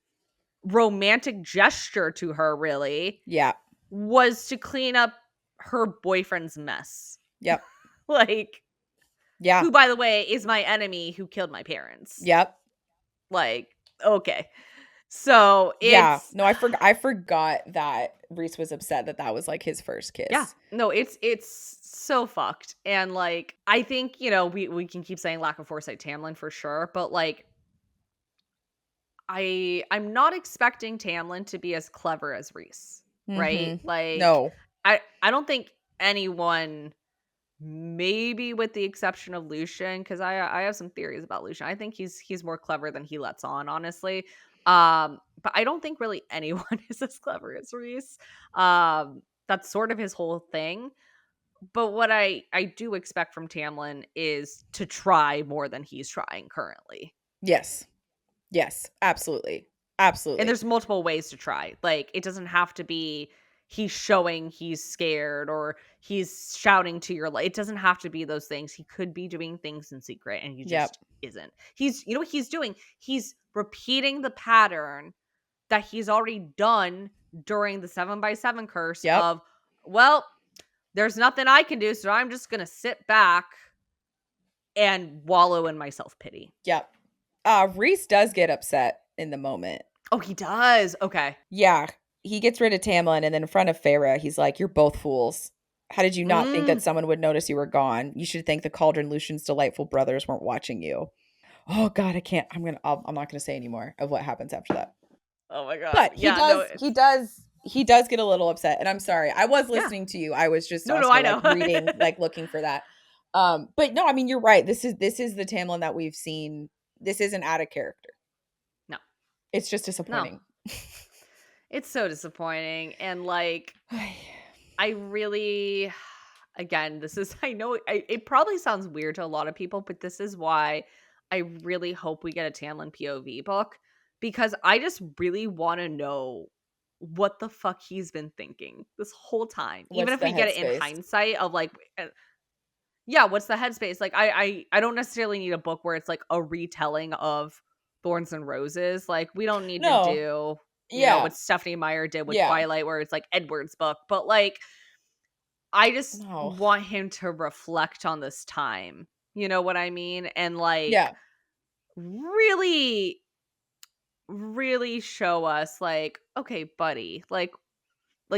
romantic gesture to her really yeah, was to clean up her boyfriend's mess. yep, Like, yeah, who, by the way, is my enemy who killed my parents. yep, Like, okay. So yeah. it's No, I forgot that Rhys was upset that that was like his first yeah. kiss. No, it's so fucked. And like, I think, we can keep saying lack of foresight Tamlin for sure, but like I'm not expecting Tamlin to be as clever as Rhys, right? Mm-hmm. Like No. I don't think anyone, maybe with the exception of Lucien, because I have some theories about Lucien. I think he's more clever than he lets on, honestly. But I don't think really anyone is as clever as Rhys. That's sort of his whole thing. But what I do expect from Tamlin is to try more than he's trying currently. Yes. Yes. Absolutely. And Absolutely. there's multiple ways to try. Like, it doesn't have to be he's showing he's scared or he's shouting to your light. It doesn't have to be those things. He could be doing things in secret and he Yep. just isn't. What he's doing? He's repeating the pattern that he's already done during the 7x7 curse Yep. of, well, there's nothing I can do, so I'm just going to sit back and wallow in my self-pity. Yep. Rhys does get upset in the moment. Oh, he does. Okay. Yeah. He gets rid of Tamlin and then in front of Feyre, he's like, "You're both fools. How did you not think that Mm. someone would notice you were gone? You should thank the Cauldron Lucian's delightful brothers weren't watching you." Oh God, I can't. I'm not gonna say anymore of what happens after that. Oh my god. But he Yeah, no, does, he it's does, he does get a little upset. And I'm sorry. I was yeah. listening to you. I was just No, also I like know. reading, like looking for that. But no, I mean you're right. This is the Tamlin that we've seen. This isn't out of character. No. It's just No. disappointing. It's so disappointing, and, like, I really again, this is I know it probably sounds weird to a lot of people, but this is why I really hope we get a Tamlin POV book, because I just really wanna know what the fuck he's been thinking this whole time, even What's if the we get it in headspace? hindsight of, like, yeah, what's the headspace? Like, I don't necessarily need a book where it's, like, a retelling of Thorns and Roses, like, we don't need to No. do, Yeah. what Stephanie Meyer did with Yeah. Twilight where it's, like, Edward's book, but, like, I just No. want him to reflect on this time, you know what I mean? And, like, Yeah. really, really show us, like, "Okay, buddy," like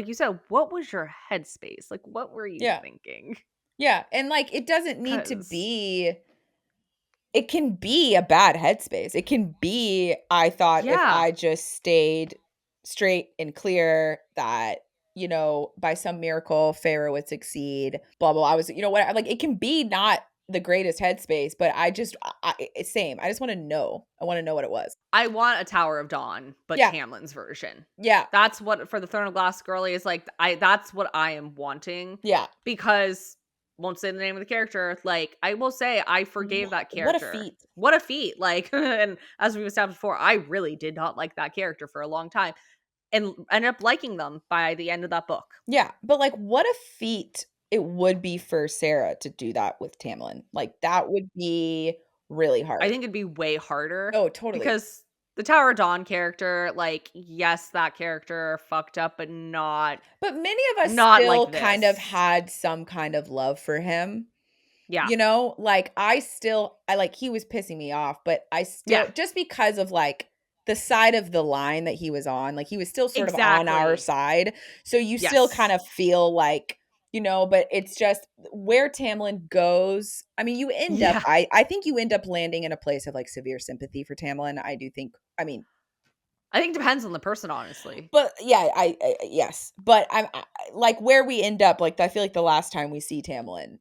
you said, what was your headspace? Like, what were you Yeah. thinking? Yeah. And like it doesn't need to Because be, it can be a bad headspace. It can be, I thought if yeah. I just stayed straight and clear that, by some miracle, Pharaoh would succeed, blah, blah. I was, what, like, it can be not the greatest headspace, but it's same. I just want to know. I want to know what it was. I want a Tower of Dawn, but Yeah. Tamlin's version. Yeah. That's what for the Throne of Glass girly is like that's what I am wanting Yeah. because won't say the name of the character. Like I will say I forgave that What a character. feat. What a feat. Like and as we've established before, I really did not like that character for a long time and ended up liking them by the end of that book. Yeah, but, like, what a feat it would be for Sarah to do that with Tamlin. Like, that would be really I hard. think it'd be way harder Oh, totally. because the Tower of Dawn character, like, yes, that character fucked up, but But many of us not like still kind of this. had some kind of love for him, Yeah. Like, he was pissing me off, but I Yeah. still just because of, like, the side of the line that he was on, like, he was still sort of on our Exactly. side, so you still kind Yes. of feel like, but it's just where Tamlin goes. I mean, you end up Yeah. I think you end up landing in a place of, like, severe sympathy for Tamlin. I do think, I mean, I think it depends on the person, honestly. but yeah, yes, but like where we end up. Like I feel like the last time we see Tamlin,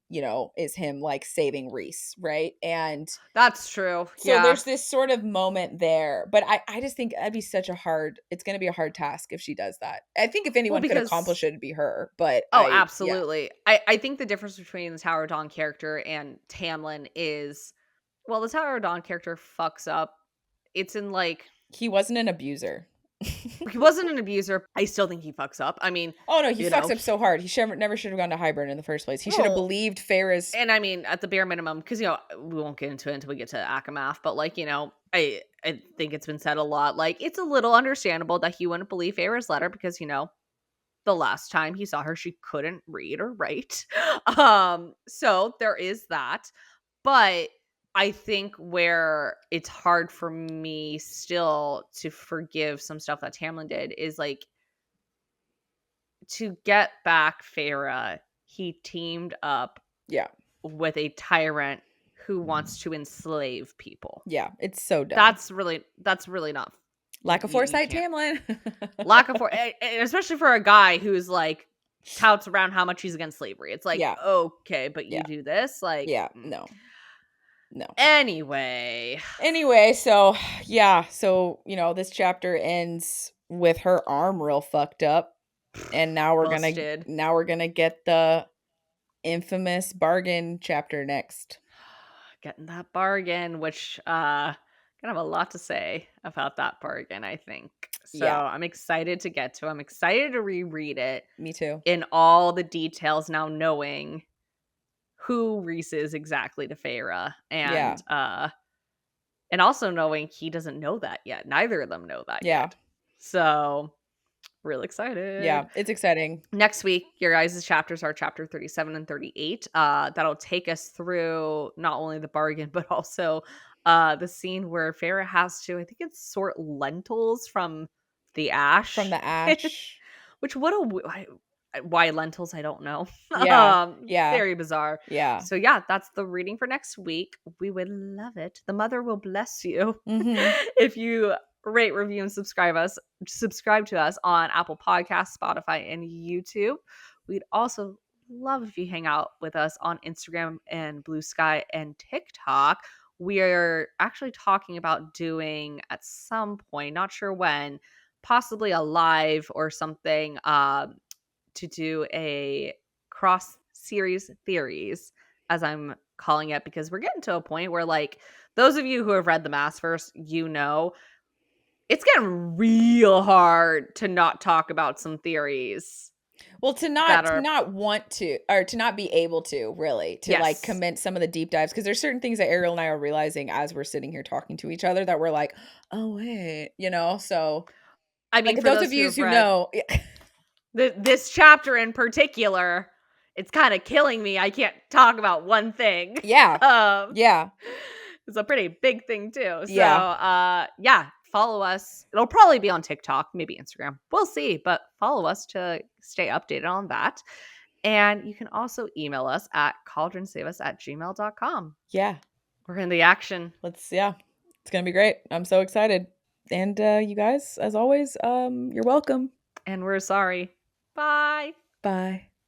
is him like saving Rhys, right? And That's true. so Yeah. there's this sort of moment there. But I just think that'd be such a hard. It's going to be a hard task if she does that. I think if Well, anyone could because accomplish it, it'd be her. But oh, yeah, absolutely. I think the difference between the Tower of Dawn character and Tamlin is, well, the Tower of Dawn character fucks up. It's in like he wasn't an abuser. he wasn't an abuser. I still think he fucks up. I mean, Oh no, he you fucks know, up so hard. He should never should have gone to Hybern in the first place. He should have well, believed Feyre's. and I mean, at the bare minimum, because we won't get into it until we get to Akamath, but like, I think it's been said a lot. Like, it's a little understandable that he wouldn't believe Feyre's letter because, the last time he saw her, she couldn't read or write. So there is that. But I think where it's hard for me still to forgive some stuff that Tamlin did is like to get back Feyre, he teamed up Yeah, with a tyrant who wants to enslave people. yeah, it's so dumb. That's really not Lack of you foresight, can't Tamlin. lack of especially for a guy who's like touts around how much he's against slavery. It's like, Yeah, okay, but you yeah, do this like yeah. No, no. Anyway, Anyway, so yeah, so this chapter ends with her arm real fucked up, and busted. now we're gonna get the infamous bargain chapter next. Getting that bargain, which gonna have a lot to say about that bargain, I think. So Yeah, I'm excited to get to. I'm excited to reread it me too. in all the details now knowing who Rhys is exactly to Feyre Yeah, and also knowing he doesn't know that yet. Neither of them know that yeah, yet. So real excited. yeah. It's exciting. Next week, your guys' chapters are chapter 37 and 38. That'll take us through not only the bargain, but also the scene where Feyre has to, I think it's sort lentils from the From ash. the ash. Which what a Why lentils? I don't know. Yeah. Yeah. Very bizarre. Yeah. So yeah, that's the reading for next week. We would love it. The mother will bless you Mhm. if you rate, review, and subscribe to us on Apple Podcasts, Spotify, and YouTube. We'd also love if you hang out with us on Instagram and Blue Sky and TikTok. We're actually talking about doing at some point, not sure when, possibly a live or something, to do a cross series theories, as I'm calling it, because we're getting to a point where, like, those of you who have read the Massverse, it's getting real hard to not talk about some theories Well, to that are not want to, or to not be able to really, to like yes. commence some of the deep dives, because there's certain things that Ariel and I are realizing as we're sitting here talking to each other that we're like, oh wait, so I mean, like for those those of who you have who read know, this chapter in particular, it's kind of killing me. I can't talk about one thing. yeah, um yeah, It's a pretty big thing too. So, yeah, yeah, follow us. It'll probably be on TikTok, maybe Instagram. We'll see, but follow us to stay updated on that. And you can also email us at cauldronsaveus@gmail.com. yeah. We're in the action. Yeah, it's gonna be great. I'm so excited. And you guys, as always, you're welcome. And we're sorry. Bye. Bye.